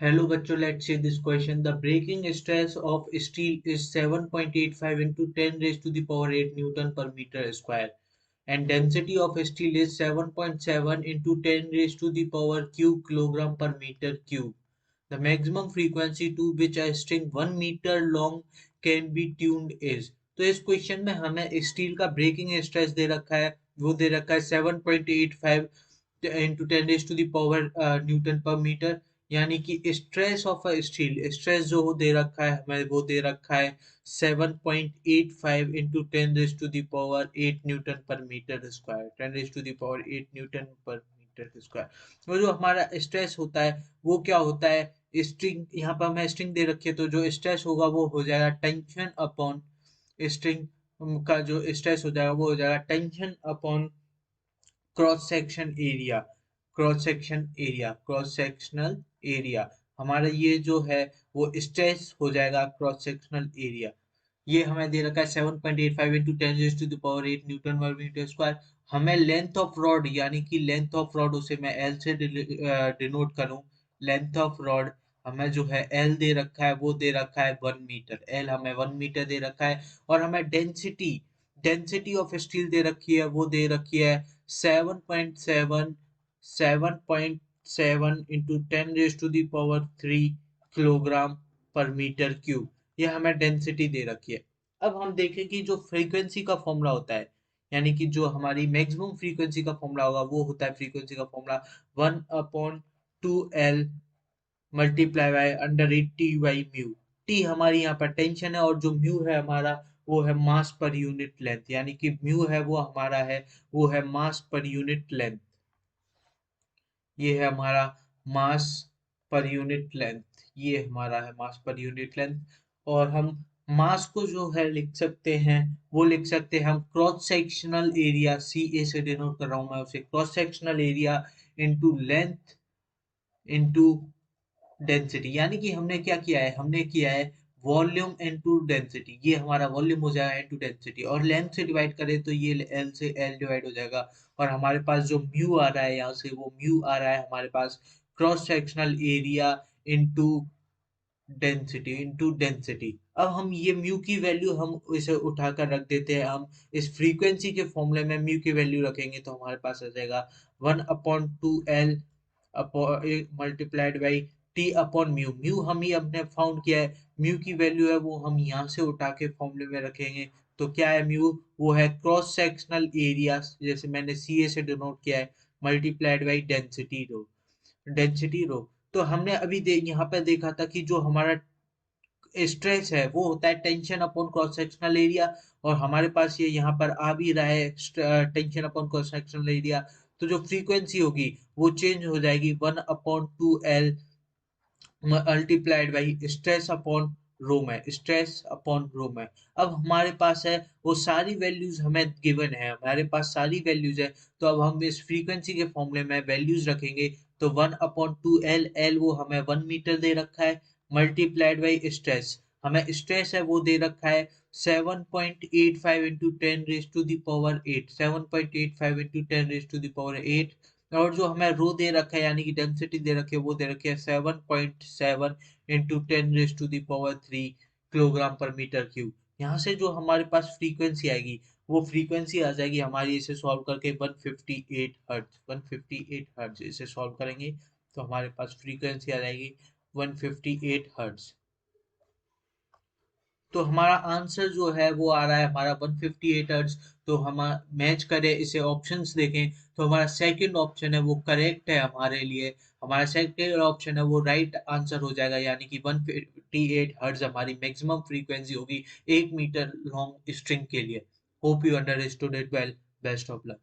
Hello बच्चों, let's see this question. The breaking stress of steel is 7.85 into 10 raised to the power 8 Newton per meter square, and density of steel is 7.7 into 10 raised to the power cube kilogram per meter cube. The maximum frequency to which a string 1 meter long can be tuned is. तो इस question में हमें steel का breaking stress दे रखा है, वो दे रखा है 7.85 into 10 raise to the power newton per metre, यानी कि stress of a steel, stress जो दे रखा है हमें वो दे रखा है 7.85 into 10 raise to the power 8 newton per metre square, 10 raise to the power 8 newton per metre square. वो जो हमारा स्ट्रेस होता है वो क्या होता है, स्ट्रिंग, यहाँ पर हमें स्ट्रिंग दे रखी है तो जो स्ट्रेस होगा वो हो जाएगा टेंशन अपॉन स्ट्रिंग का, जो स्ट्रेस हो जाएगा वो हो जाएगा tension upon cross section area, cross section area, cross sectional area. हमारा ये जो है वो स्ट्रेस हो जाएगा क्रॉस सेक्शनल एरिया। ये हमें दे रखा है 7.85 into 10 raise to the power 8 newton per metre square. हमें लेंथ ऑफ रॉड, यानी कि लेंथ ऑफ रॉड, उसे मैं एल से डिनोट करूं, लेंथ ऑफ रॉड हमें जो है एल दे रखा है, वो दे रखा है 1 मीटर, एल हमें 1 मीटर दे रखा है। और हमें डेंसिटी, डेंसिटी ऑफ स्टील दे रखी है, वो दे रखी है 7.7, 7.7 into 10 raise to the power 3 kilogram per metre cube. ये हमें डेंसिटी दे रखी है। अब हम देखें कि जो फ्रीक्वेंसी का फॉर्मूला होता है, यानी कि जो हमारी मैक्सिमम फ्रीक्वेंसी का फॉर्मूला होगा वो होता है, फ्रीक्वेंसी का formula 1/2L multiply by under T by mu. T हमारी यहाँ पर टेंशन है और जो म्यू है हमारा वो है मास पर यूनिट लेंथ, यानी कि म्यू है वो हमारा है, वो है मास पर यूनिट लेंथ। ये है हमारा मास पर यूनिट लेंथ, ये हमारा है मास पर यूनिट लेंथ। और हम मास को जो है लिख सकते हैं, वो लिख सकते हैं हम क्रॉस सेक्शनल एरिया, सी ए से डिनोट कर रहा हूं मैं उसे, cross sectional area into length into density. यानी कि हमने क्या किया है, हमने किया है वॉल्यूम इनटू डेंसिटी, ये हमारा वॉल्यूम हो जाएगा इनटू डेंसिटी, और लेंथ से डिवाइड करें तो ये एल से एल डिवाइड हो जाएगा। और हमारे पास जो म्यू आ रहा है यहाँ से, वो म्यू आ रहा है हमारे पास cross sectional area into density, into density. अब हम ये म्यू की वैल्यू हम इसे उठाकर रख देते हैं, हम इस फ्रीक्वेंसी के फॉर्मूले में म्यू की वैल्यू रखेंगे तो हमारे पास आ जाएगा 1/2L multiplied by T upon mu. Mu हम ही हमने फाउंड किया है, म्यू की वैल्यू है वो हम यहाँ से उठा के फॉर्मूले में रखेंगे। तो क्या है म्यू, वो है क्रॉस सेक्शनल एरिया, जैसे मैंने सी ए से डिनोट किया है, multiplied by density rho, density rho. तो हमने अभी यहाँ पे देखा था कि जो हमारा स्ट्रेस है वो होता है tension upon cross sectional area, और हमारे पास ये यहाँ पर आ भी रहा है tension upon cross sectional area. तो जो फ्रीक्वेंसी होगी वो चेंज हो जाएगी 1/2L multiplied by stress upon rho में, स्ट्रेस अपॉन रो में। अब हमारे पास है वो सारी वैल्यूज हमें गिवन है, हमारे पास सारी वैल्यूज है। तो अब हम इस फ्रीक्वेंसी के फॉर्मूले में वैल्यूज रखेंगे, तो 1/2L, एल वो हमें 1 मीटर दे रखा है, मल्टीप्लाइड बाई स्ट्रेस, हमें स्ट्रेस है वो दे रखा है 7.85 into 10 raise to the power 8, 7.85 into 10 raise to the power 8। और जो हमें रो दे रखा है, यानी कि डेंसिटी दे रखी है, वो दे रखी है 7.7 into 10 raise to the power 3 kilogram per metre cube. यहाँ से जो हमारे पास फ्रीक्वेंसी आएगी, वो फ्रीक्वेंसी आ जाएगी हमारी, इसे सॉल्व करके 158 हर्ट्ज, 158 हर्ट्ज इसे सॉल्व करेंगे तो हमारे पास फ्रीक्वेंसी आ जाएगी 158 हर्ट्ज। तो हमारा आंसर जो है वो आ रहा है हमारा 158 हर्ट्ज। तो हम मैच करें इसे, ऑप्शंस देखें तो हमारा सेकंड ऑप्शन है वो करेक्ट है हमारे लिए, हमारा सेकंड ऑप्शन है वो राइट आंसर हो जाएगा, यानी कि 158 हर्ट्ज हमारी मैक्सिमम फ्रीक्वेंसी होगी 1 मीटर लॉन्ग स्ट्रिंग के लिए। Hope you understood it well, best of luck.